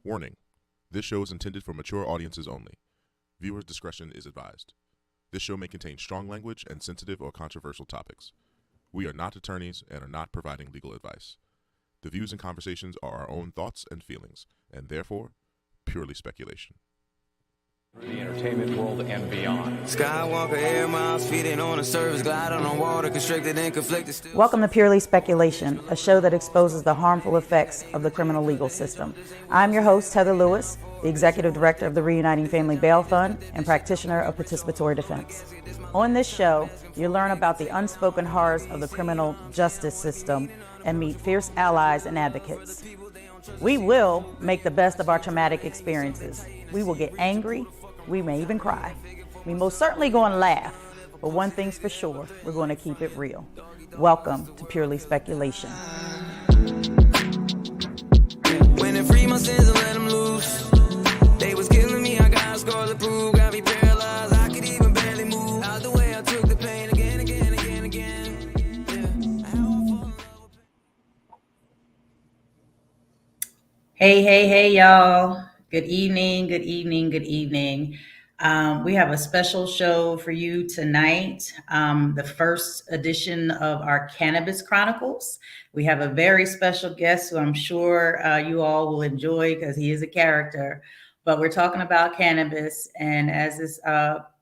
Warning: this show is intended for mature audiences only. Viewers' discretion is advised. This show may contain strong language and sensitive or controversial topics. We are not attorneys and are not providing legal advice. The views and conversations are our own thoughts and feelings, and therefore, purely speculation. The entertainment world and beyond. Skywalker air miles, feeding on a surface, gliding on water, constricted and conflicted. Welcome to Purely Speculation, a show that exposes the harmful effects of the criminal legal system. I'm your host, Heather Lewis, the Executive Director of the Reuniting Family Bail Fund and practitioner of participatory defense. On this show, you'll learn about the unspoken horrors of the criminal justice system and meet fierce allies and advocates. We will make the best of our traumatic experiences. We will get angry. We may even cry. We most certainly going to laugh, but one thing's for sure, we're going to keep it real. Welcome to Purely Speculation. When they free my sins and let them loose, they was killing me, I got a scar to prove, got me paralyzed, I could even barely move. Out the way I took the pain again. Hey, y'all. Good evening. We have a special show for you tonight, the first edition of our Cannabis Chronicles. We have a very special guest who I'm sure you all will enjoy because he is a character. But we're talking about cannabis, and as this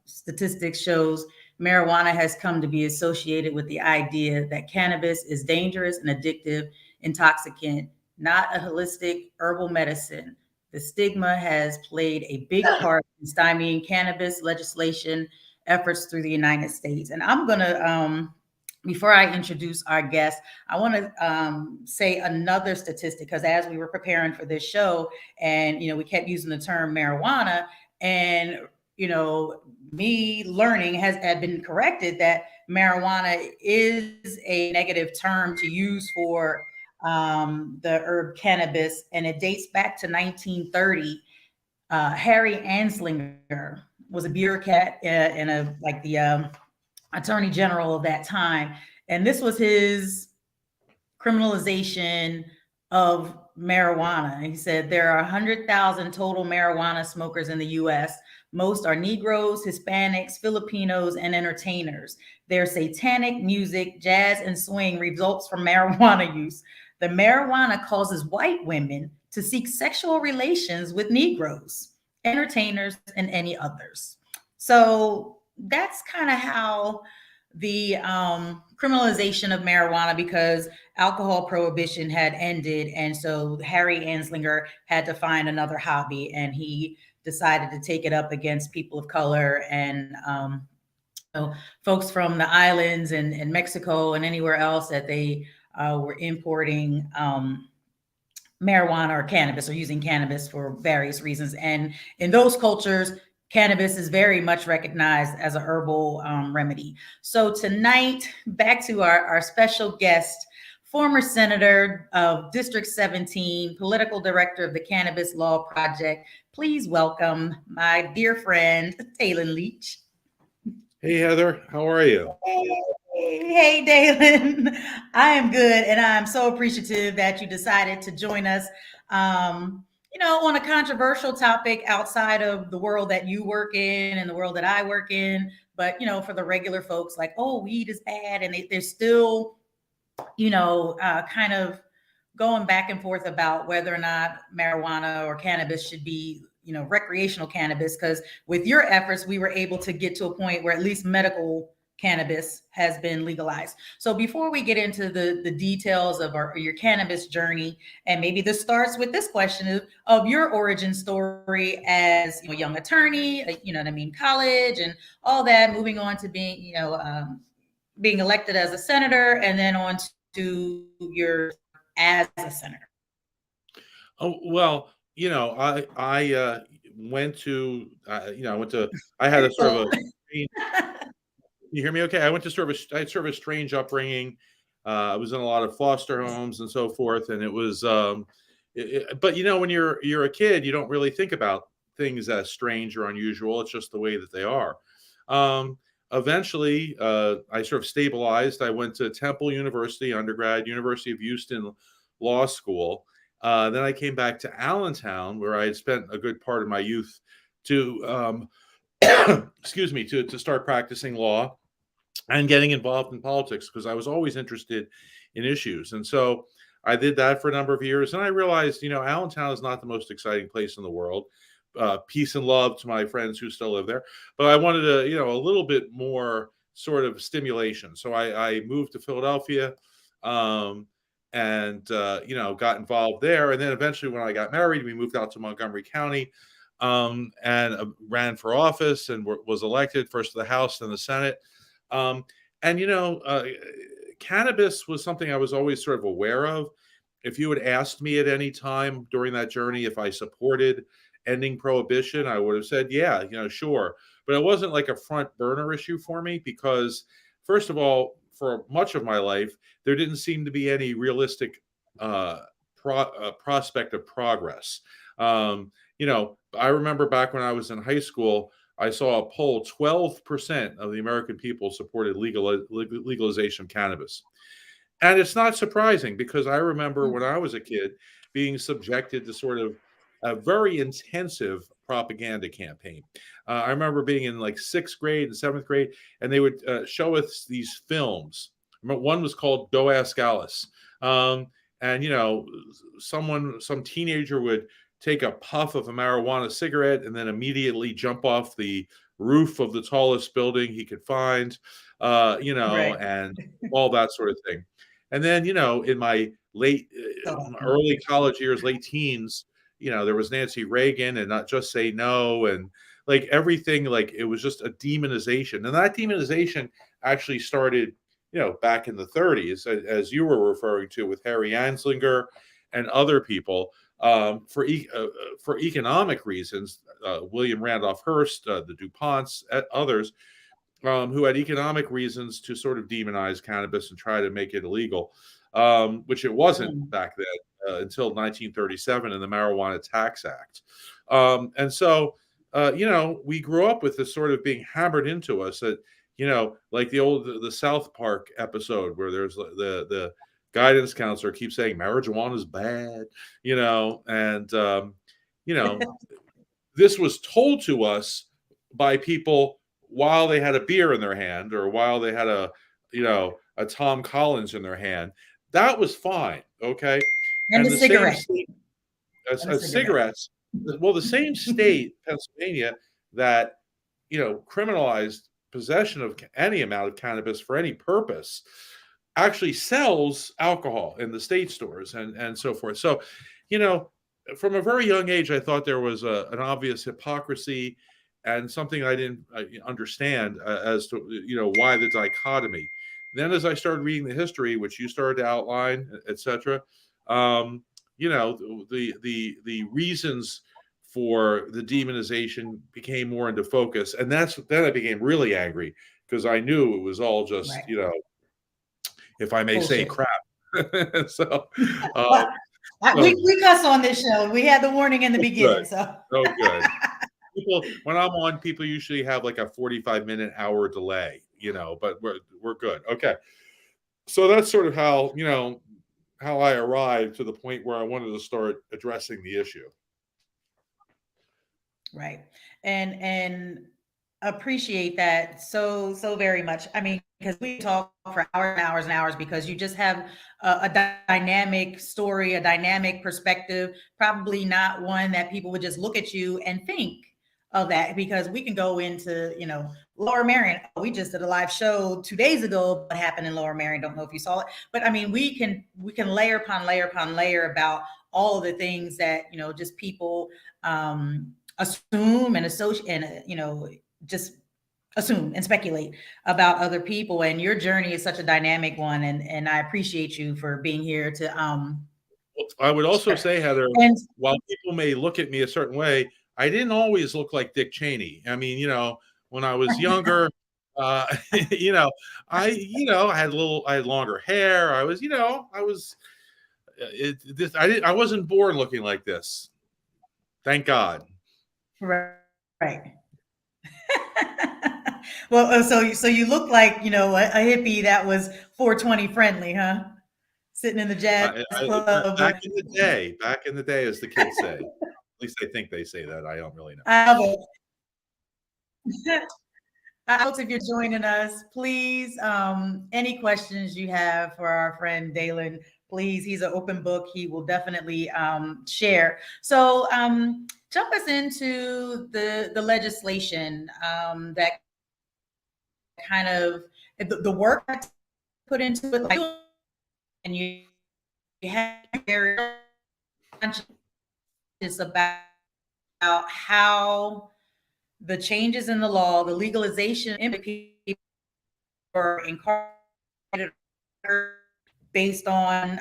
statistics shows, marijuana has come to be associated with the idea that cannabis is dangerous and addictive intoxicant, not a holistic herbal medicine. The stigma has played a big part in stymieing cannabis legislation efforts through the United States. And I'm going to, before I introduce our guest, I want to say another statistic, because as we were preparing for this show and, we kept using the term marijuana, and, me learning had been corrected that marijuana is a negative term to use for the herb cannabis, and it dates back to 1930. Harry Anslinger was a bureaucrat and the attorney general of that time, and this was his criminalization of marijuana. He said there are 100,000 total marijuana smokers in the U.S. Most are Negroes, Hispanics, Filipinos, and entertainers. Their satanic music, jazz, and swing results from marijuana use. The marijuana causes white women to seek sexual relations with Negroes, entertainers, and any others. So that's kind of how the criminalization of marijuana, because alcohol prohibition had ended. And so Harry Anslinger had to find another hobby, and he decided to take it up against people of color and folks from the islands and Mexico and anywhere else that they were importing marijuana or cannabis, or using cannabis for various reasons. And in those cultures, cannabis is very much recognized as a herbal remedy. So tonight, back to our special guest, former Senator of District 17, political director of the Cannabis Law Project. Please welcome my dear friend, Daylin Leach. Hey, Heather, how are you? Hey, Daylin. I am good, and I'm so appreciative that you decided to join us, on a controversial topic outside of the world that you work in and the world that I work in. But, for the regular folks, like, oh, weed is bad, and they're still, kind of going back and forth about whether or not marijuana or cannabis should be recreational cannabis, because with your efforts, we were able to get to a point where at least medical cannabis has been legalized. So before we get into the details of your cannabis journey, and maybe this starts with this question of your origin story as a young attorney, college and all that, moving on to being, being elected as a senator, and then on to your as a senator. Oh, well, I went to, I had a sort of a, you hear me okay? I had sort of a strange upbringing. I was in a lot of foster homes and so forth. And it was, but when you're a kid, you don't really think about things as strange or unusual. It's just the way that they are. Eventually, I sort of stabilized. I went to Temple University undergrad, University of Houston Law School. Then I came back to Allentown, where I had spent a good part of my youth to, excuse me, to start practicing law and getting involved in politics, because I was always interested in issues. And so I did that for a number of years. And I realized, Allentown is not the most exciting place in the world. Peace and love to my friends who still live there. But I wanted a little bit more sort of stimulation. So I moved to Philadelphia, and got involved there. And then eventually, when I got married, we moved out to Montgomery County, and ran for office and was elected first to the House, then the Senate. And cannabis was something I was always sort of aware of. If you had asked me at any time during that journey if I supported ending prohibition, I would have said, yeah, sure. But it wasn't like a front burner issue for me, because, first of all, for much of my life, there didn't seem to be any realistic prospect of progress. I remember back when I was in high school, I saw a poll: 12% of the American people supported legalization of cannabis. And it's not surprising, because I remember when I was a kid being subjected to sort of a very intensive propaganda campaign. I remember being in like 6th grade and 7th grade, and they would show us these films. One was called Go Ask Alice. And, some teenager would take a puff of a marijuana cigarette and then immediately jump off the roof of the tallest building he could find, Right. and all that sort of thing. And then, in my early college years, late teens, there was Nancy Reagan and Not Just Say No, and like everything, like it was just a demonization. And that demonization actually started, back in the 30s, as you were referring to, with Harry Anslinger and other people, for economic reasons. William Randolph Hearst, the DuPonts, others, who had economic reasons to sort of demonize cannabis and try to make it illegal, which it wasn't back then until 1937 in the Marijuana Tax Act. And so, we grew up with this sort of being hammered into us that, like the South Park episode where there's the guidance counselor keeps saying marijuana is bad, and this was told to us by people while they had a beer in their hand, or while they had a Tom Collins in their hand. That was fine, okay? And the cigarette. Cigarettes. Well, the same state, Pennsylvania, that criminalized possession of any amount of cannabis for any purpose, actually sells alcohol in the state stores and so forth. So, from a very young age, I thought there was an obvious hypocrisy and something I didn't understand as to why the dichotomy. Then, as I started reading the history, which you started to outline, etc., the reasons for the demonization became more into focus, and then I became really angry, because I knew it was all just Right. if I may say, crap. So. We cuss on this show. We had the warning in the beginning. Good. So. Oh, good. When I'm on, people usually have like a 45-minute hour delay, but we're good. Okay. So that's sort of how I arrived to the point where I wanted to start addressing the issue. Right. And appreciate that so very much. I mean, because we talk for hours and hours and hours, because you just have a dynamic story, a dynamic perspective, probably not one that people would just look at you and think of that, because we can go into, Lower Merion. We just did a live show 2 days ago. What happened in Lower Merion? Don't know if you saw it, but I mean, we can layer upon layer upon layer about all of the things that, just people assume and associate, and, just assume and speculate about other people. And your journey is such a dynamic one. And I appreciate you for being here to, I would also say, Heather, while people may look at me a certain way, I didn't always look like Dick Cheney. I mean, when I was younger, I had longer hair. I wasn't born looking like this. Thank God. Right. Well, so you look like, a hippie that was 420 friendly, huh? sitting in the jazz club. Back in the day, as the kids say. At least I think they say that. I don't really know. I love it. Folks, if you're joining us, please, any questions you have for our friend Daylin, please, he's an open book. He will definitely share. So jump us into the legislation that kind of the work that's put into it, like, and you have very conscious about how the changes in the law, the legalization in people are incarcerated based on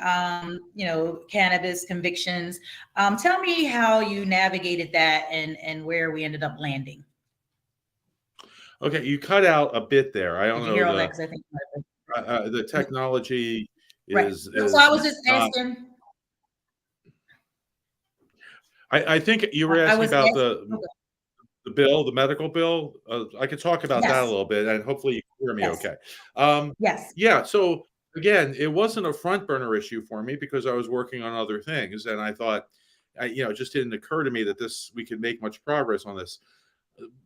cannabis convictions. Tell me how you navigated that and where we ended up landing. Okay, you cut out a bit there. I don't Did you know hear all that? 'Cause I think the technology right. is So I was just asking. I think you were asking about the bill, the medical bill. I could talk about that a little bit, and hopefully you can hear me okay. Yes. Yeah. So again, it wasn't a front burner issue for me because I was working on other things, and I thought, it just didn't occur to me that we could make much progress on this.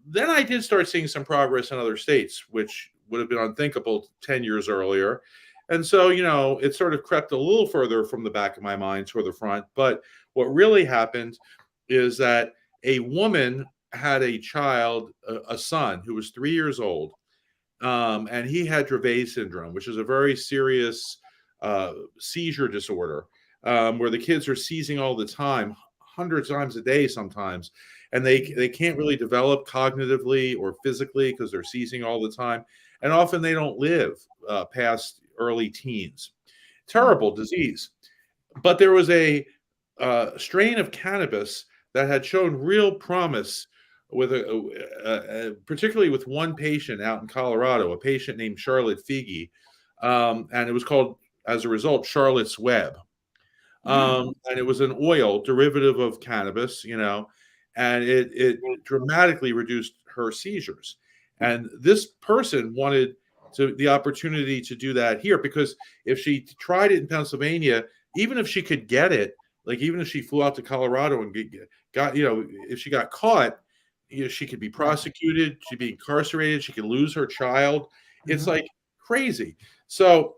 Then I did start seeing some progress in other states, which would have been unthinkable 10 years earlier. And so, it sort of crept a little further from the back of my mind toward the front. But what really happened is that a woman had a child, a son who was 3 years old, and he had Dravet syndrome, which is a very serious seizure disorder, where the kids are seizing all the time, hundreds of times a day sometimes, and they can't really develop cognitively or physically because they're seizing all the time, and often they don't live past early teens. Terrible disease. But there was a strain of cannabis that had shown real promise with particularly with one patient out in Colorado, a patient named Charlotte Figi, and it was called, as a result, Charlotte's Web. And it was an oil derivative of cannabis, and it dramatically reduced her seizures. And this person wanted the opportunity to do that here, because if she tried it in Pennsylvania, even if she could get it, like even if she flew out to Colorado and got, if she got caught, she could be prosecuted, she'd be incarcerated, she could lose her child. It's like crazy. So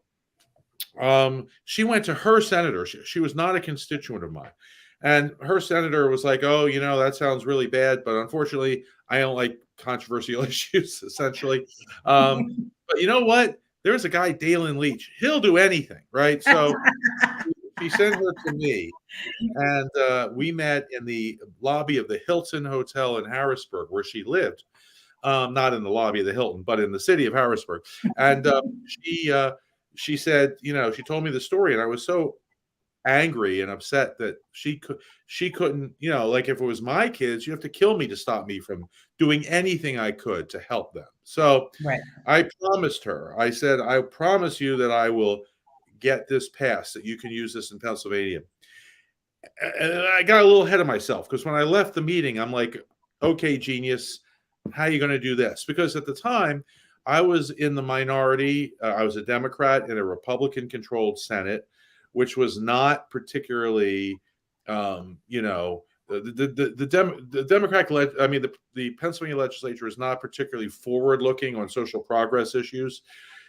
she went to her senator. She was not a constituent of mine. And her senator was like, oh, that sounds really bad, but unfortunately, I don't like controversial issues, essentially. But you know what? There's a guy, Daylin Leach. He'll do anything, right? So she sent her to me, and we met in the lobby of the Hilton Hotel in Harrisburg, where she lived. Not in the lobby of the Hilton, but in the city of Harrisburg. And she said, she told me the story, and I was so angry and upset that she couldn't, like if it was my kids, you have to kill me to stop me from doing anything I could to help them. So I promised her, I said, I promise you that I will get this passed, that you can use this in Pennsylvania. And I got a little ahead of myself, because when I left the meeting, I'm like, okay, genius, how are you going to do this? Because at the time, I was in the minority. I was a Democrat in a Republican-controlled Senate, which was not particularly, the Pennsylvania legislature is not particularly forward-looking on social progress issues.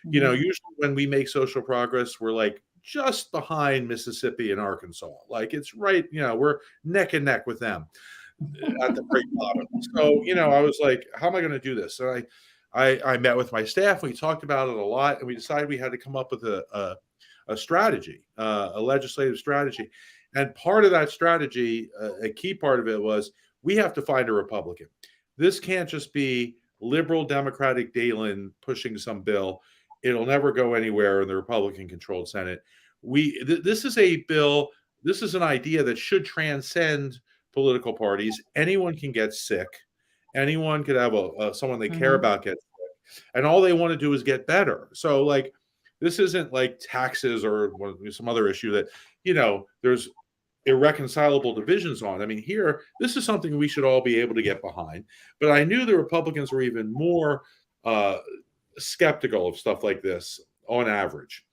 Usually when we make social progress, we're like just behind Mississippi and Arkansas. Like it's right, we're neck and neck with them at the very bottom. So, I was like, how am I going to do this? So I met with my staff. We talked about it a lot, and we decided we had to come up with a strategy, a legislative strategy. And part of that strategy, a key part of it was, we have to find a Republican. This can't just be liberal Democratic Daylin pushing some bill. It'll never go anywhere in the Republican-controlled Senate. This is a bill. This is an idea that should transcend political parties. Anyone can get sick. Anyone could have someone they care about get sick, and all they want to do is get better. So, like, this isn't like taxes or some other issue that there's irreconcilable divisions on. I mean, here, this is something we should all be able to get behind. But I knew the Republicans were even more skeptical of stuff like this on average.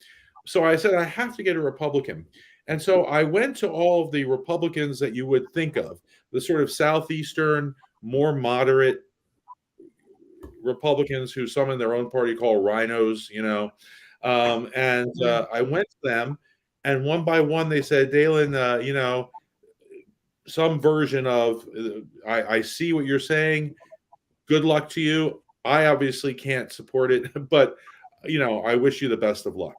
So I said, I have to get a Republican. And so I went to all of the Republicans that you would think of, the sort of Southeastern, more moderate Republicans who some in their own party call rhinos, and I went to them, and one by one they said, Daylin, some version of, I see what you're saying. Good luck to you. I obviously can't support it, but I wish you the best of luck.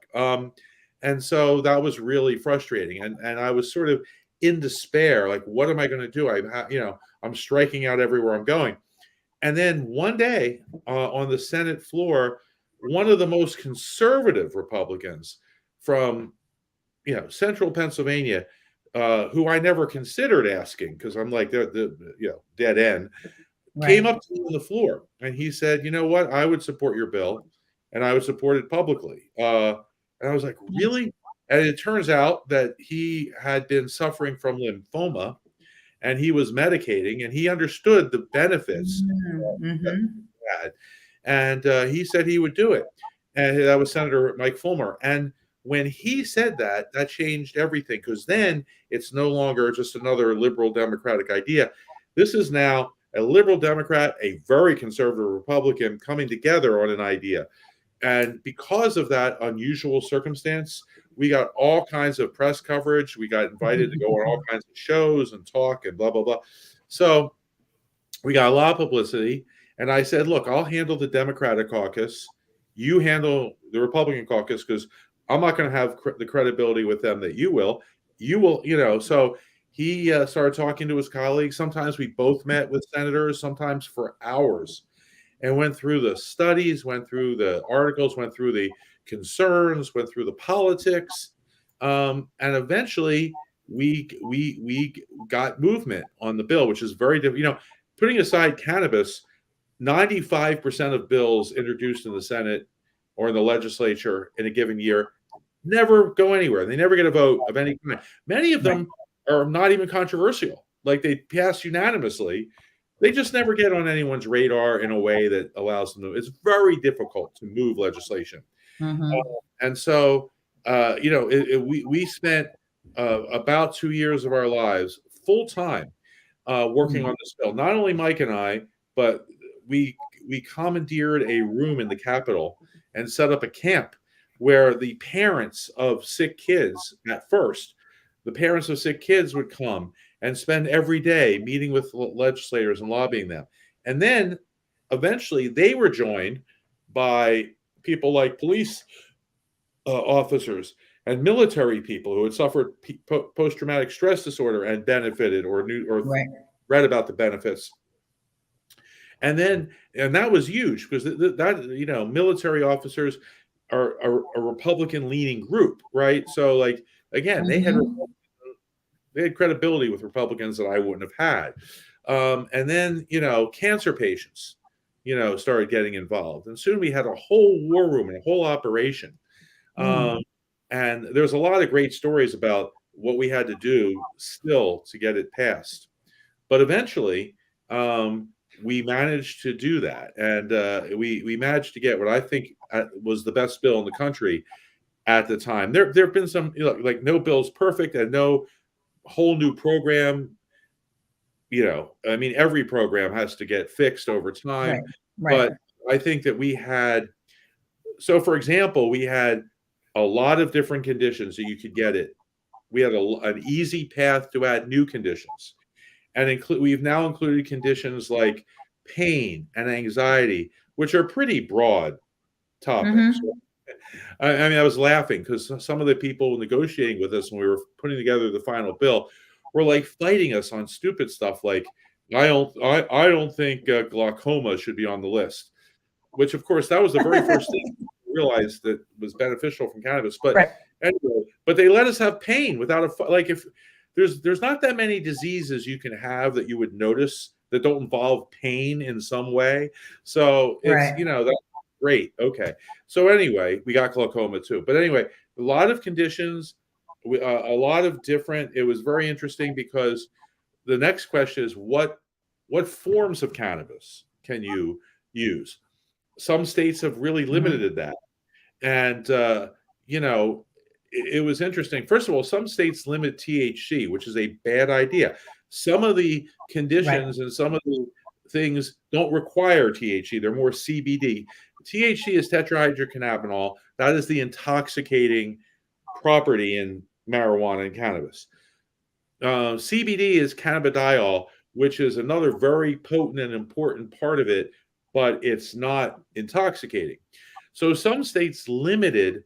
And so that was really frustrating, and I was sort of in despair. Like, what am I going to do? I'm striking out everywhere I'm going. And then one day on the Senate floor, one of the most conservative Republicans from central Pennsylvania, who I never considered asking because I'm like they're dead end, came up to me on the floor and he said, "You know what? I would support your bill, and I would support it publicly." And I was like, "Really?" And it turns out that he had been suffering from lymphoma, and he was medicating, and he understood the benefits that he had. And he said he would do it. And that was Senator Mike Fulmer. And when he said that, that changed everything, because then it's no longer just another liberal Democratic idea. This is now a liberal Democrat, a very conservative Republican coming together on an idea. And because of that unusual circumstance, we got all kinds of press coverage. We got invited to go on all kinds of shows and talk and blah, blah, blah. So we got a lot of publicity. And I said, look, I'll handle the Democratic caucus. You handle the Republican caucus, because I'm not going to have the credibility with them that you will. You will, so he started talking to his colleagues. Sometimes we both met with senators, sometimes for hours, and went through the studies, went through the articles, went through the concerns, went through the politics, and eventually we got movement on the bill, which is very different. Putting aside cannabis, 95% of bills introduced in the Senate or in the legislature in a given year never go anywhere. They never get a vote of any kind. Many of them are not even controversial. Like, they pass unanimously. They just never get on anyone's radar in a way that allows them to. It's very difficult to move legislation. And so, we spent about 2 years of our lives full time working on this bill. Not only Mike and I, but we commandeered a room in the Capitol and set up a camp where the parents of sick kids, at first, the parents of sick kids would come and spend every day meeting with legislators and lobbying them. And then eventually they were joined by people like police officers and military people who had suffered post-traumatic stress disorder and benefited or read about the benefits. And that was huge, because that military officers are a Republican-leaning group, right? So, like, again, they had credibility with Republicans that I wouldn't have had. And then, cancer patients, started getting involved. And soon we had a whole war room and a whole operation. And there's a lot of great stories about what we had to do still to get it passed. But eventually, we managed to do that. And we managed to get what I think was the best bill in the country at the time. There have been some, like, no bill's perfect and no whole new program. Every program has to get fixed over time. But I think that we had, so for example, we had a lot of different conditions that you could get it. We had an easy path to add new conditions. And we've now included conditions like pain and anxiety, which are pretty broad topics. I was laughing because some of the people negotiating with us when we were putting together the final bill were like fighting us on stupid stuff like, I don't think glaucoma should be on the list, which, of course, that was the very first thing we realized that was beneficial from cannabis. But anyway, but they let us have pain without if there's not that many diseases you can have that you would notice that don't involve pain in some way. So it's that's great. Okay. So anyway, we got glaucoma too. But anyway, a lot of conditions, a lot of different. It was very interesting because the next question is what forms of cannabis can you use? Some states have really limited that, and it was interesting. First of all, some states limit THC, which is a bad idea. Some of the conditions and some of the things don't require THC. They're more CBD. THC is tetrahydrocannabinol. That is the intoxicating property in marijuana and cannabis. CBD is cannabidiol, which is another very potent and important part of it, but it's not intoxicating. So some states limited,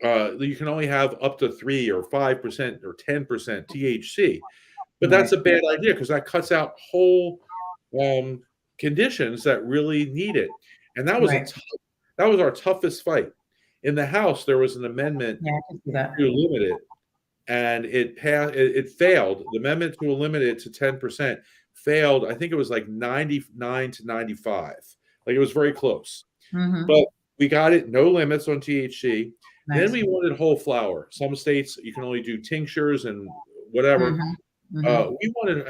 you can only have up to 3 or 5% or 10% THC. But that's a bad idea because that cuts out whole conditions that really need it. And that was that was our toughest fight. In the House, there was an amendment to limit it, and it passed. It failed. The amendment to limit it to 10% failed. I think it was like 99 to 95. Like it was very close. But we got it. No limits on THC. Then we wanted whole flower. Some states you can only do tinctures and whatever. We wanted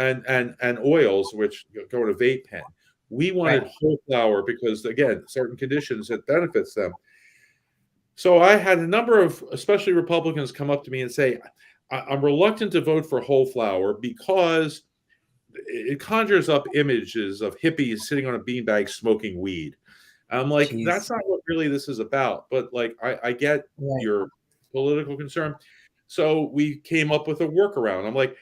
and oils, which go in a vape pen. We wanted whole flower because, again, certain conditions it benefits them. So I had a number of, especially Republicans, come up to me and say, I'm reluctant to vote for whole flower because it conjures up images of hippies sitting on a beanbag smoking weed. I'm like, that's not what really this is about. But like, I get your political concern. So we came up with a workaround. I'm like,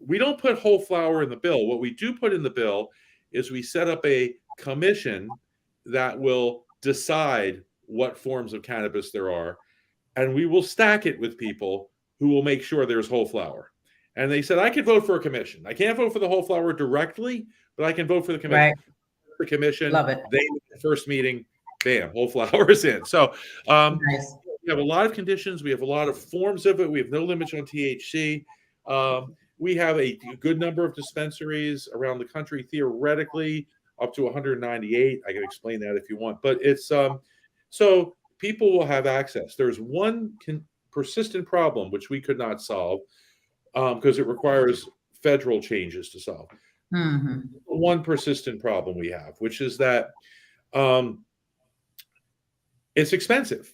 we don't put whole flower in the bill. What we do put in the bill is we set up a commission that will decide what forms of cannabis there are, and we will stack it with people who will make sure there's whole flower. And they said, I could vote for a commission. I can't vote for the whole flower directly, but I can vote for the commission. The commission, love it. They first meeting, bam, whole flower is in. So we have a lot of conditions. We have a lot of forms of it. We have no limits on THC. We have a good number of dispensaries around the country, theoretically up to 198. I can explain that if you want, but it's so people will have access. There's one persistent problem which we could not solve because it requires federal changes to solve. One persistent problem we have, which is that it's expensive.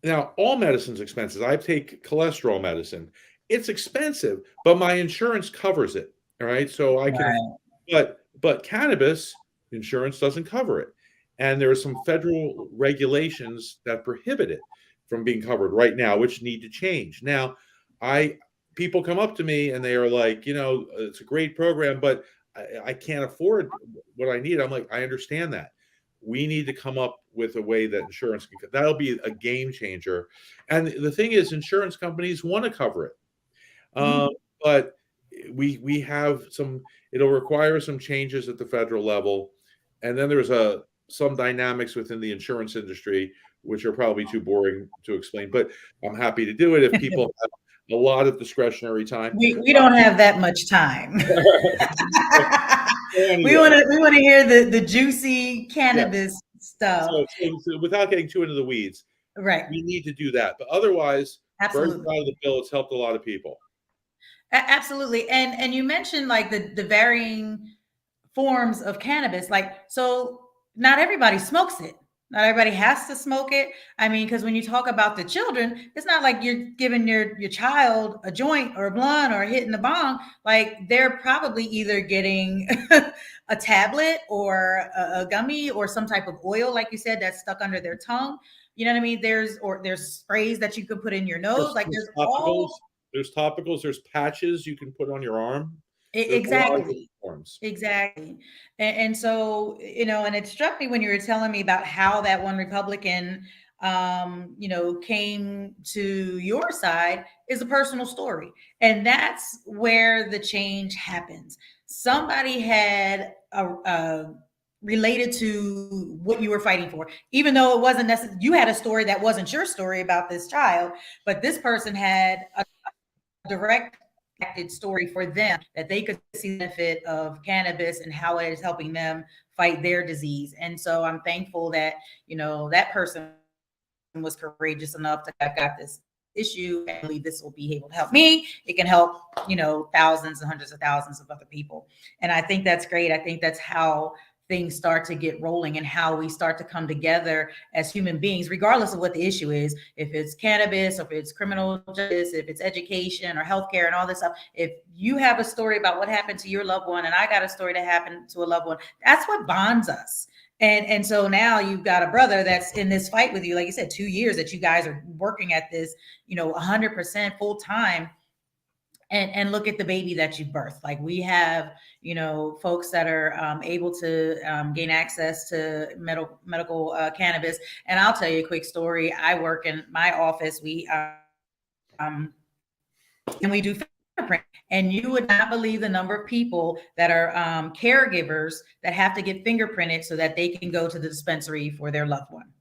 Now, all medicine's expensive. I take cholesterol medicine. It's expensive, but my insurance covers it. All right. So I can, but cannabis insurance doesn't cover it. And there are some federal regulations that prohibit it from being covered right now, which need to change. Now, people come up to me and they are like, it's a great program, but I can't afford what I need. I'm like, I understand that. We need to come up with a way that insurance can, that'll be a game changer. And the thing is, insurance companies want to cover it. But we have it'll require some changes at the federal level. And then there's some dynamics within the insurance industry, which are probably too boring to explain, but I'm happy to do it if people have a lot of discretionary time. We don't have that much time. We want to hear the juicy cannabis stuff. So without getting too into the weeds, we need to do that. But otherwise, very proud of the bill. It's helped a lot of people. Absolutely. And you mentioned like the varying forms of cannabis. Like, so not everybody smokes it. Not everybody has to smoke it. I mean, because when you talk about the children, it's not like you're giving your child a joint or a blunt or hitting the bong. Like they're probably either getting a tablet or a gummy or some type of oil, like you said, that's stuck under their tongue. You know what I mean? There's sprays that you could put in your nose. There's topicals. There's topicals. There's patches you can put on your arm. Exactly. And so, and it struck me when you were telling me about how that one Republican, came to your side is a personal story. And that's where the change happens. Somebody had related to what you were fighting for, even though it wasn't necessarily, you had a story that wasn't your story about this child, but this person had a direct story for them that they could see the benefit of cannabis and how it is helping them fight their disease. And so I'm thankful that, that person was courageous enough to have got this issue and believe this will be able to help me. It can help, thousands and hundreds of thousands of other people. And I think that's great. I think that's how things start to get rolling and how we start to come together as human beings, regardless of what the issue is. If it's cannabis, or if it's criminal justice, if it's education or healthcare and all this stuff. If you have a story about what happened to your loved one and I got a story that happened to a loved one, that's what bonds us. And so now you've got a brother that's in this fight with you, like you said, 2 years that you guys are working at this, 100% full time. And look at the baby that you birthed. Like we have, folks that are able to gain access to medical cannabis. And I'll tell you a quick story. I work in my office. And we do fingerprint. And you would not believe the number of people that are caregivers that have to get fingerprinted so that they can go to the dispensary for their loved one.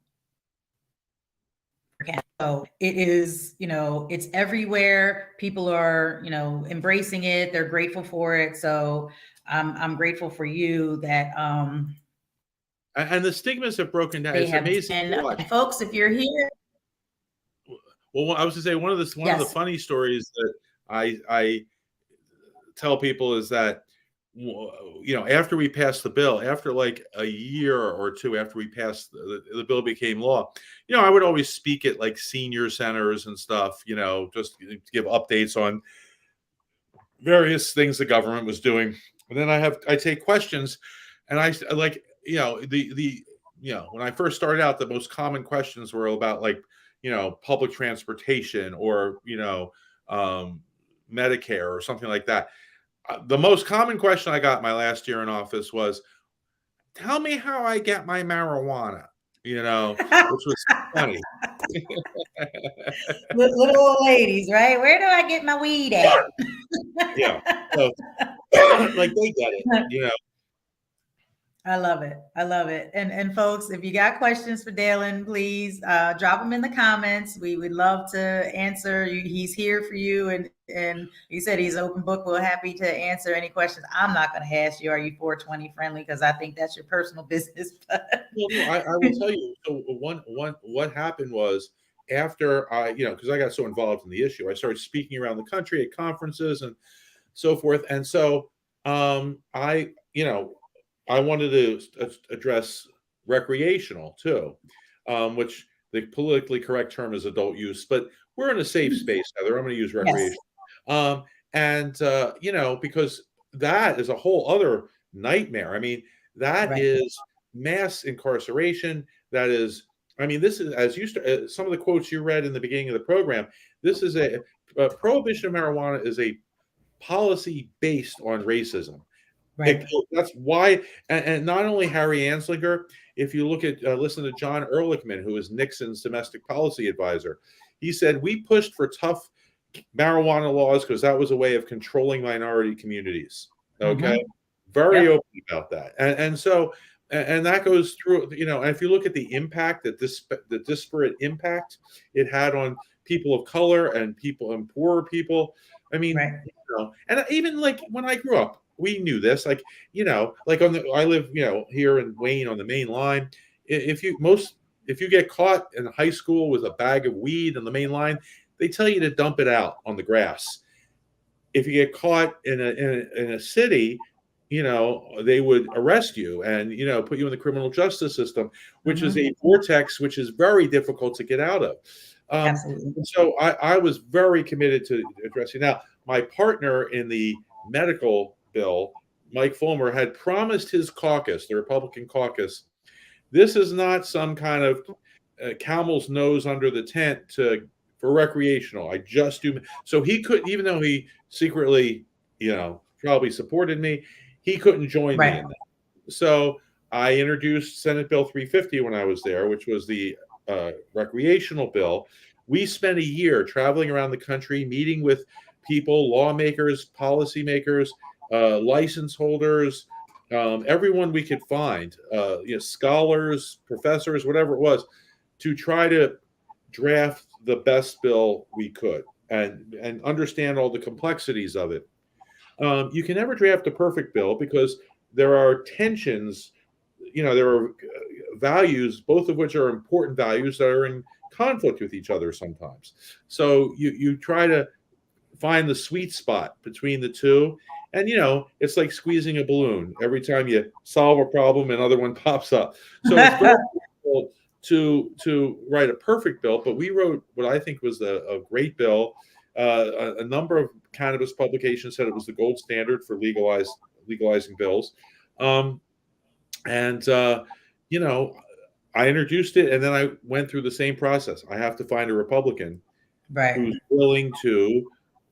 So it is, it's everywhere. People are, embracing it. They're grateful for it. So I'm grateful for you that and the stigmas have broken down. It's amazing. And folks, if you're here. Well, I was going to say one of the funny stories that I tell people is that, after we passed the bill, after like a year or two after we passed, the bill became law, I would always speak at like senior centers and stuff, just to give updates on various things the government was doing. And then I take questions, and I like, when I first started out, the most common questions were about like, public transportation or, Medicare or something like that. The most common question I got my last year in office was, tell me how I get my marijuana, which was funny. Little old ladies, right? Where do I get my weed at? Yeah. So, like they get it, I love it. I love it. And folks, if you got questions for Daylin, please drop them in the comments. We would love to answer. He's here for you. And he said he's open book. We're happy to answer any questions. I'm not going to ask you, are you 420 friendly? Because I think that's your personal business. Well, no, I will tell you. So what happened was after I, because I got so involved in the issue, I started speaking around the country at conferences and so forth. And so I wanted to address recreational too, which the politically correct term is adult use, but we're in a safe space, Heather. I'm going to use recreational. Yes. Because that is a whole other nightmare. I mean, that is mass incarceration. That is, this is, as you some of the quotes you read in the beginning of the program, this is a prohibition of marijuana is a policy based on racism. Right. That's why, and not only Harry Anslinger. If you look at listen to John Ehrlichman, who is Nixon's domestic policy advisor, he said we pushed for tough marijuana laws because that was a way of controlling minority communities. Okay, very open about that, and so that goes through. And if you look at the impact the disparate impact it had on people of color and poorer people. I mean, and even like when I grew up. We knew this, like I live, here in Wayne on the main line. If you get caught in high school with a bag of weed on the main line, they tell you to dump it out on the grass. If you get caught in a city, they would arrest you and put you in the criminal justice system, which is a vortex which is very difficult to get out of. So I was very committed to addressing. Now, my partner in the medical bill, Mike Fulmer, had promised his caucus, the Republican caucus, this is not some kind of camel's nose under the tent for recreational. I just do. So he couldn't, even though he secretly, probably supported me, he couldn't join me in that. So I introduced Senate Bill 350 when I was there, which was the recreational bill. We spent a year traveling around the country, meeting with people, lawmakers, policymakers, license holders, everyone we could find, scholars, professors, whatever it was, to try to draft the best bill we could and understand all the complexities of it. You can never draft a perfect bill because there are tensions, there are values, both of which are important values that are in conflict with each other sometimes. So you try to find the sweet spot between the two. And it's like squeezing a balloon. Every time you solve a problem, another one pops up. So it's very difficult to write a perfect bill, but we wrote what I think was a great bill. A number of cannabis publications said it was the gold standard for legalizing bills. Um, and I introduced it, and then I went through the same process. I have to find a Republican Right. who's willing to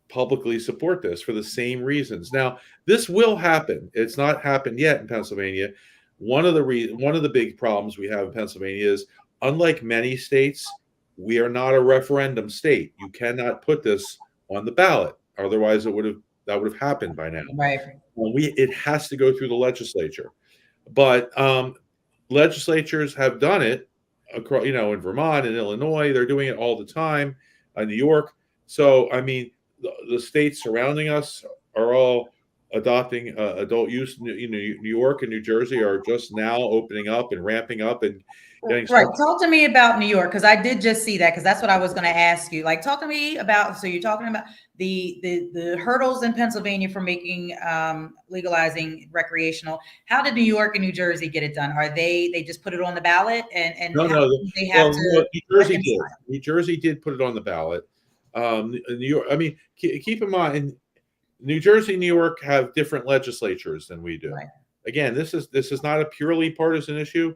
publicly support this for the same reasons. Now, this will happen. It's not happened yet in Pennsylvania. One of the big problems we have in Pennsylvania is, unlike many states, we are not a referendum state. You cannot put this on the ballot, otherwise that would have happened by now. Right. It has to go through the legislature, but legislatures have done it across, in Vermont and Illinois. They're doing it all the time. New York. So, I mean, the states surrounding us are all adopting adult use. New York and New Jersey are just now opening up and ramping up and getting right. Talk to me about New York, because I did just see that, because that's what I was going to ask you. Like, talk to me about. So you're talking about the hurdles in Pennsylvania for making legalizing recreational. How did New York and New Jersey get it done? Are they just put it on the ballot and no, they have to? New Jersey did. New Jersey did put it on the ballot. New York. I mean, keep in mind, New Jersey and New York have different legislatures than we do. Right. Again, this is not a purely partisan issue,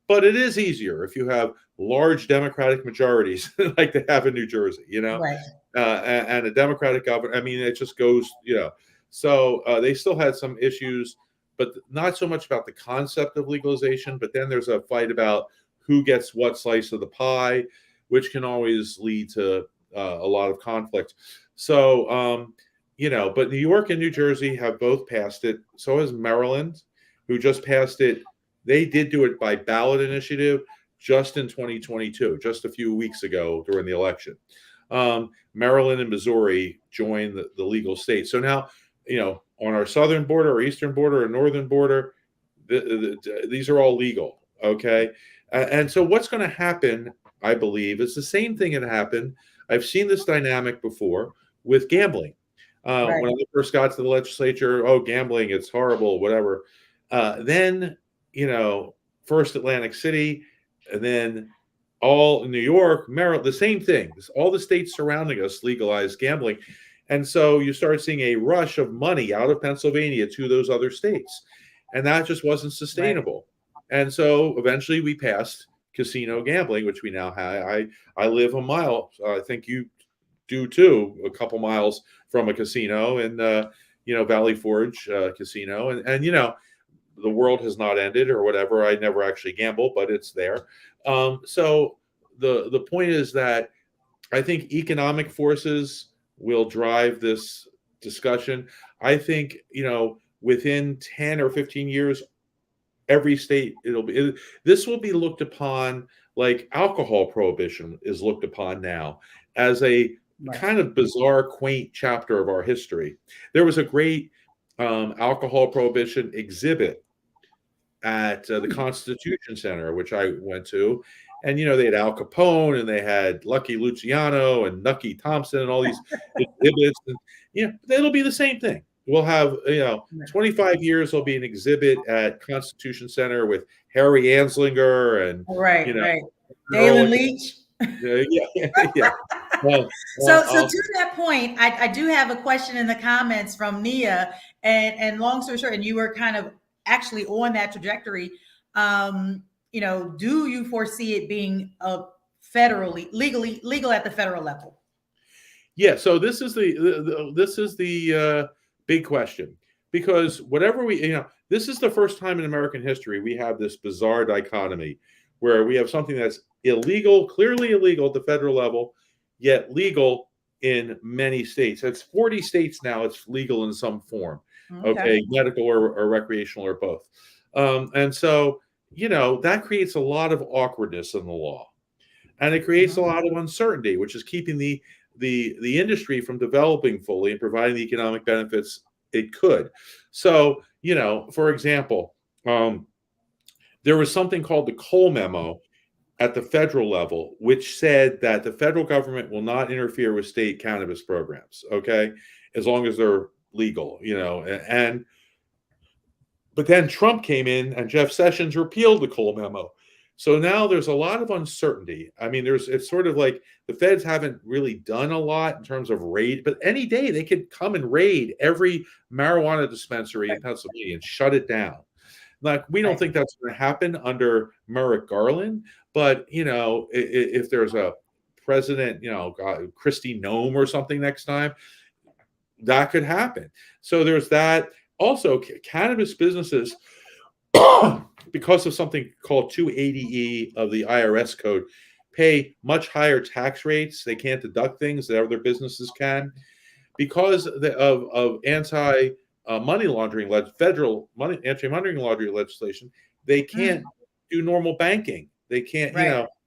but it is easier if you have large Democratic majorities like they have in New Jersey, Right. And a Democratic governor. I mean, it just goes, So they still had some issues, but not so much about the concept of legalization. But then there's a fight about who gets what slice of the pie, which can always lead to a lot of conflict. So, but New York and New Jersey have both passed it. So has Maryland, who just passed it. They did do it by ballot initiative just in 2022, just a few weeks ago during the election. Maryland and Missouri joined the legal states. So now, on our southern border or eastern border or northern border, these are all legal. Okay. And so what's going to happen, I believe, is the same thing that happened. I've seen this dynamic before with gambling. Right. When I first got to the legislature, gambling, it's horrible, whatever. Then, first Atlantic City, and then all New York, Maryland, the same thing. All the states surrounding us legalized gambling. And so you start seeing a rush of money out of Pennsylvania to those other states. And that just wasn't sustainable. Right. And so eventually we passed casino gambling, which we now have. I live a mile. I think you do too, a couple miles from a casino in, Valley Forge casino. And the world has not ended or whatever. I never actually gamble, but it's there. So the point is that I think economic forces will drive this discussion. I think, within 10 or 15 years, every state, this will be looked upon like alcohol prohibition is looked upon now as a kind of bizarre, quaint chapter of our history. There was a great alcohol prohibition exhibit at the Constitution Center, which I went to. And, they had Al Capone and they had Lucky Luciano and Nucky Thompson and all these exhibits. And, it'll be the same thing. We'll have, 25 years, there'll be an exhibit at Constitution Center with Harry Anslinger and, Daylin Leach. Yeah. So to that point, I do have a question in the comments from Nia, and long story short, and you were kind of actually on that trajectory. Do you foresee it being legal at the federal level? Yeah. So this is the big question, because whatever this is the first time in American history we have this bizarre dichotomy where we have something that's illegal, clearly illegal at the federal level, yet legal in many states. It's 40 states now. It's legal in some form. Okay, medical or recreational or both. And so, that creates a lot of awkwardness in the law, and it creates a lot of uncertainty, which is keeping the industry from developing fully and providing the economic benefits it could. So, for example, there was something called the Cole Memo at the federal level, which said that the federal government will not interfere with state cannabis programs, okay, as long as they're legal, and but then Trump came in and Jeff Sessions repealed the Cole memo. So now there's a lot of uncertainty. I mean, it's sort of like the feds haven't really done a lot in terms of raid, but any day they could come and raid every marijuana dispensary in Pennsylvania and shut it down. Like, we don't think that's going to happen under Merrick Garland, but if there's a president, Kristi Noem or something next time, that could happen. So there's that. Also, cannabis businesses, because of something called 280E of the IRS code, pay much higher tax rates. They can't deduct things that other businesses can because of anti-money laundering, federal anti-money laundering legislation. They can't do normal banking. They can't,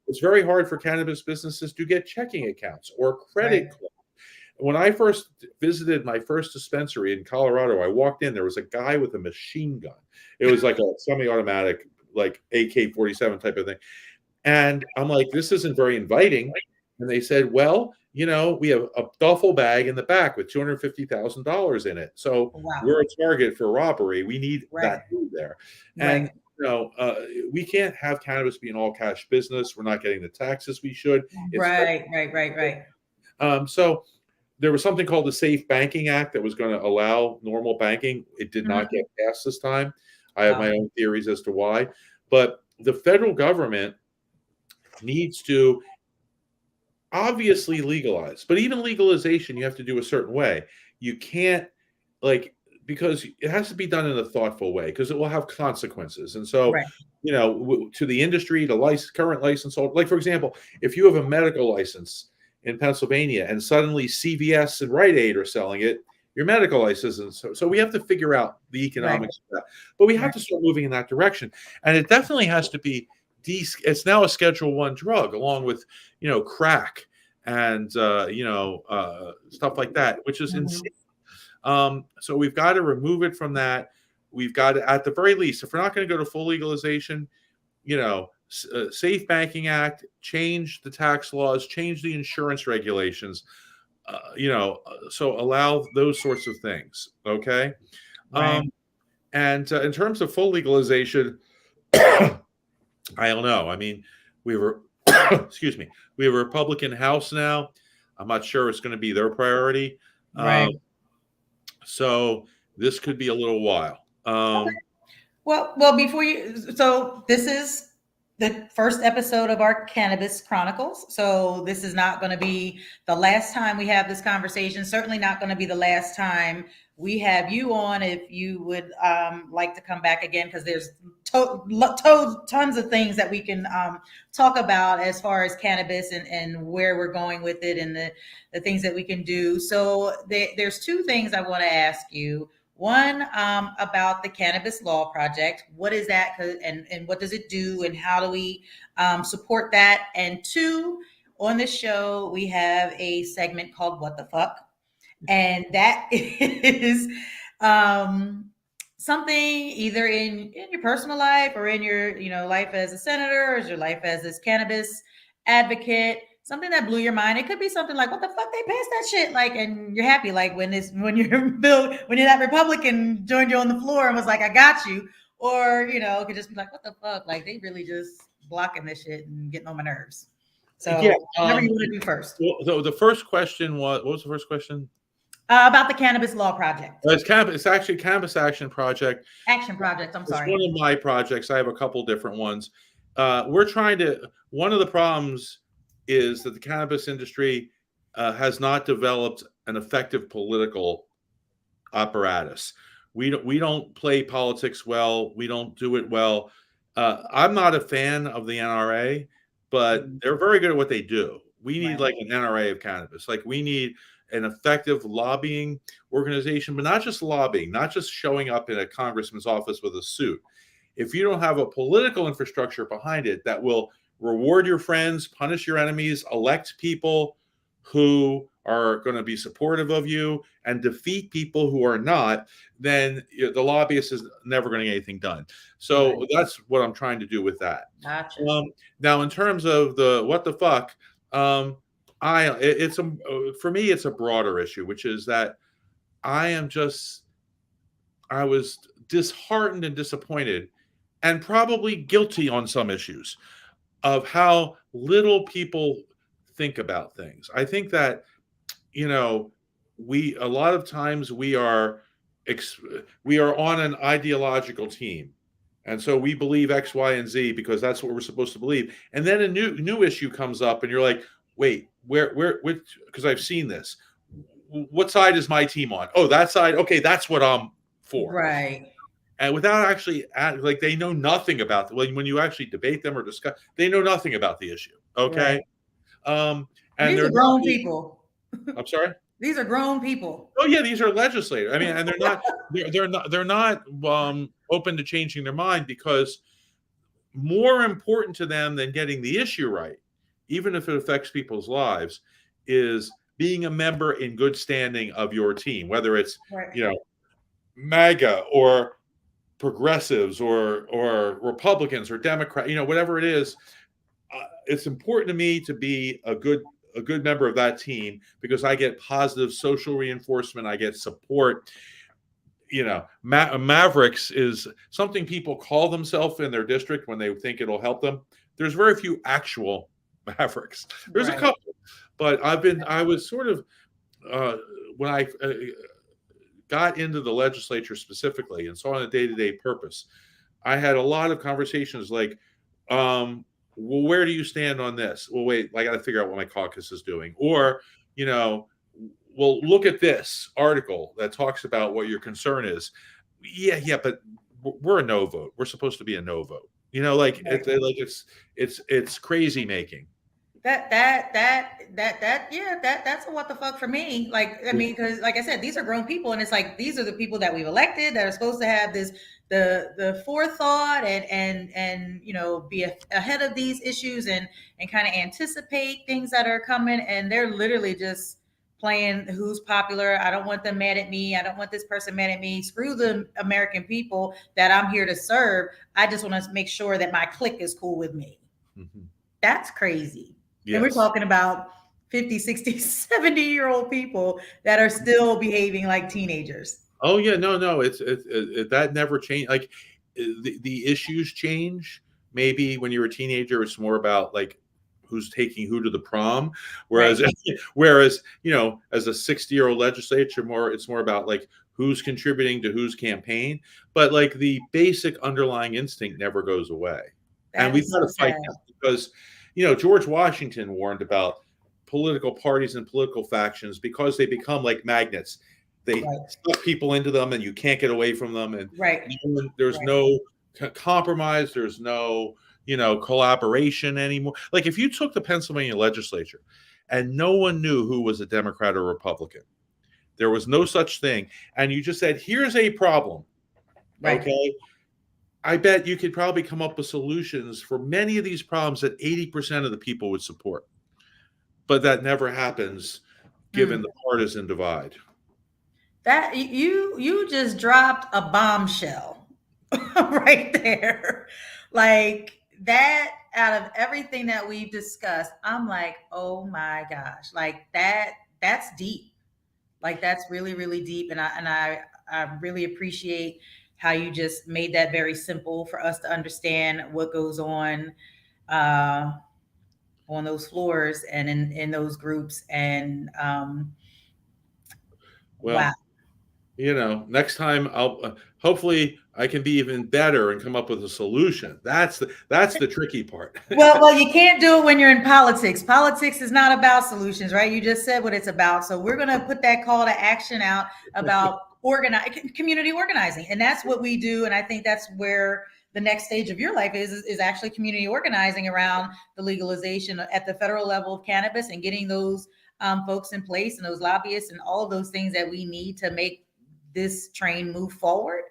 it's very hard for cannabis businesses to get checking accounts or credit cards. When I first visited my first dispensary in Colorado, I walked in, there was a guy with a machine gun. It was like a semi-automatic, like AK-47 type of thing. And I'm like, this isn't very inviting. And they said, well, we have a duffel bag in the back with $250,000 in it. So we're a target for robbery. We need that food there. And, we can't have cannabis be an all cash business. We're not getting the taxes we should. Right. So there was something called the Safe Banking Act that was going to allow normal banking. It did not get passed this time. I have my own theories as to why. But the federal government needs to obviously legalize. But even legalization, you have to do a certain way. You can't, because it has to be done in a thoughtful way, because it will have consequences. And so, to the industry, the current license holder, like, for example, if you have a medical license in Pennsylvania and suddenly CVS and Rite Aid are selling it, your medical license. And so we have to figure out the economics of that. But we have to start moving in that direction. And it definitely has to be, it's now a Schedule I drug, along with, crack and, stuff like that, which is insane. So we've got to remove it from that. We've got to, at the very least, if we're not going to go to full legalization, Safe Banking Act, change the tax laws, change the insurance regulations, so allow those sorts of things. Okay. And in terms of full legalization, I don't know. I mean, we were, excuse me, we have a Republican House now. I'm not sure it's going to be their priority. So this could be a little while. Well, so this is the first episode of our Cannabis Chronicles. So this is not going to be the last time we have this conversation. Certainly not going to be the last time we have you on. If you would like to come back again, because there's tons of things that we can talk about as far as cannabis and where we're going with it and the things that we can do. So there's two things I want to ask you. One, about the Cannabis Law Project. What is that, and what does it do, and how do we support that? And two, on the show, we have a segment called What the Fuck? And that is something either in your personal life or in your life as a senator, or your life as this cannabis advocate, something that blew your mind. It could be something like, what the fuck, they passed that shit, and you're happy, like when that Republican joined you on the floor and was like, I got you. Or it could just be like, what the fuck, like they really just blocking this shit and getting on my nerves. So whatever you want to do first. So the first question was, what was the first question? About the Cannabis Law Project. It's actually Cannabis Action Project. Action Project, I'm sorry. It's one of my projects. I have a couple different ones. We're trying to, one of the problems is that the cannabis industry has not developed an effective political apparatus. We don't play politics well. We don't do it well. I'm not a fan of the NRA, but they're very good at what they do. We need like an NRA of cannabis. Like, we need an effective lobbying organization, but not just lobbying, not just showing up in a congressman's office with a suit. If you don't have a political infrastructure behind it that will reward your friends, punish your enemies, elect people who are going to be supportive of you, and defeat people who are not, then the lobbyist is never going to get anything done. So that's what I'm trying to do with that. Gotcha. Now, in terms of the what the fuck, for me, it's a broader issue, which is that I was disheartened and disappointed, and probably guilty on some issues, of how little people think about things. I think that, a lot of times we are on an ideological team. And so we believe X, Y, and Z because that's what we're supposed to believe. And then a new issue comes up, and you're like, wait, which? Because I've seen this. What side is my team on? Oh, that side. Okay, that's what I'm for. Right. And without actually, like, they know nothing about it. When you actually debate them or discuss, they know nothing about the issue. Okay. Right. And these they're are grown people. I'm sorry. These are grown people. Oh yeah, these are legislators. I mean, and they're not open to changing their mind, because more important to them than getting the issue right, even if it affects people's lives, is being a member in good standing of your team, whether it's Right. MAGA or progressives or Republicans or Democrat, whatever it is. It's important to me to be a good member of that team, because I get positive social reinforcement. I get support. Mavericks is something people call themselves in their district when they think it'll help them. There's very few actual Mavericks. There's a couple, but I was sort of, when I got into the legislature specifically and saw on a day-to-day purpose, I had a lot of conversations like, well, where do you stand on this? Well, wait, I got to figure out what my caucus is doing. Or, well, look at this article that talks about what your concern is. Yeah, but we're a no vote. We're supposed to be a no vote. It's crazy making. That's a what the fuck for me. Like, I mean, because like I said, these are grown people, and it's like these are the people that we've elected that are supposed to have the forethought and be ahead of these issues and kind of anticipate things that are coming, and they're literally just playing who's popular. I don't want them mad at me. I don't want this person mad at me. Screw the American people that I'm here to serve. I just want to make sure that my clique is cool with me. Mm-hmm. That's crazy. Yes. And we're talking about 50, 60, 70-year-old people that are still behaving like teenagers. Oh yeah, no, it's that never changed. Like the issues change. Maybe when you're a teenager, it's more about like who's taking who to the prom, whereas as a 60-year-old legislature, it's more about like who's contributing to whose campaign. But like the basic underlying instinct never goes away, and we've got to fight that, because George Washington warned about political parties and political factions because they become like magnets. They suck people into them, and you can't get away from them. And there's no compromise. There's no collaboration anymore. Like if you took the Pennsylvania legislature and no one knew who was a Democrat or Republican, there was no such thing, and you just said, "Here's a problem." Right. Okay. I bet you could probably come up with solutions for many of these problems that 80% of the people would support. But that never happens given the partisan divide. That you just dropped a bombshell right there. Like that, out of everything that we've discussed, I'm like, oh my gosh, like that's deep. Like that's really, really deep. And I really appreciate how you just made that very simple for us to understand what goes on those floors and in those groups. And wow. Next time I'll hopefully I can be even better and come up with a solution. That's the tricky part. well, you can't do it when you're in politics. Politics is not about solutions, right? You just said what it's about. So we're going to put that call to action out about community organizing. And that's what we do. And I think that's where the next stage of your life is actually community organizing around the legalization at the federal level of cannabis and getting those folks in place and those lobbyists and all of those things that we need to make this train move forward.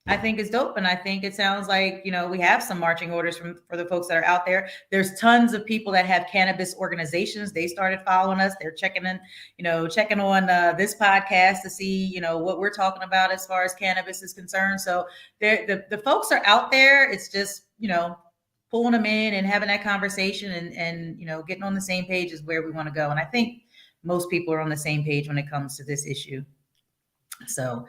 I think it's dope. And I think it sounds like, we have some marching orders for the folks that are out there. There's tons of people that have cannabis organizations. They started following us. They're checking on this podcast to see, what we're talking about as far as cannabis is concerned. So the folks are out there. It's just, pulling them in and having that conversation and getting on the same page is where we want to go. And I think most people are on the same page when it comes to this issue. So,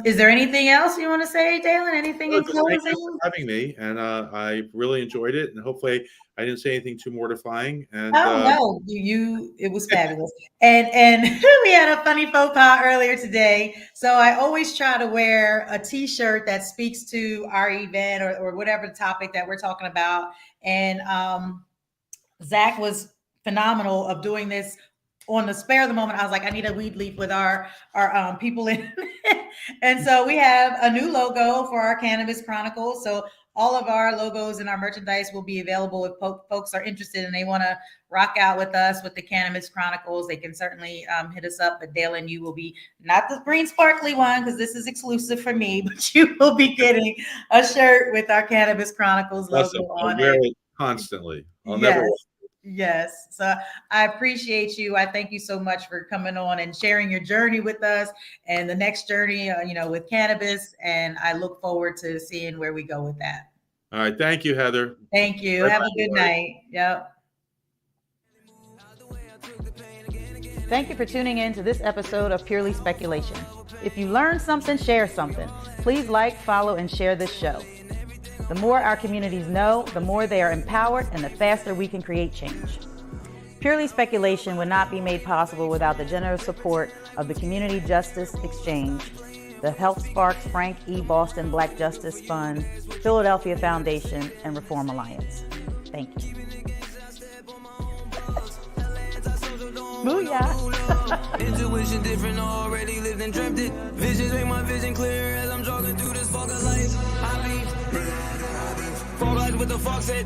is there anything else you want to say, Daylin? Anything in closing? Thank you for having me, and I really enjoyed it. And hopefully, I didn't say anything too mortifying. And no, it was fabulous. And we had a funny faux pas earlier today. So I always try to wear a T-shirt that speaks to our event or whatever topic that we're talking about. And Zach was phenomenal of doing this on the spare of the moment. I was like, I need a weed leaf with our people in. And so we have a new logo for our Cannabis Chronicles. So all of our logos and our merchandise will be available if folks are interested and they want to rock out with us with the Cannabis Chronicles. They can certainly hit us up. But Daylin, you will be not the green sparkly one because this is exclusive for me, but you will be getting a shirt with our Cannabis Chronicles logo on it. Constantly. Yes. So I appreciate you. I thank you so much for coming on and sharing your journey with us and the next journey, with cannabis. And I look forward to seeing where we go with that. All right. Thank you, Heather. Thank you. Have a good night. Yep. Thank you for tuning in to this episode of Purely Speculation. If you learned something, share something. Please like, follow, and share this show. The more our communities know, the more they are empowered and the faster we can create change. Purely Speculation would not be made possible without the generous support of the Community Justice Exchange, the Health Sparks Frank E. Boston Black Justice Fund, Philadelphia Foundation, and Reform Alliance. Thank you. Booyah! Intuition different, already lived and dreamt it. Visions make my vision clear as I'm jogging through this fog of life. I be fog eyes with the fog set.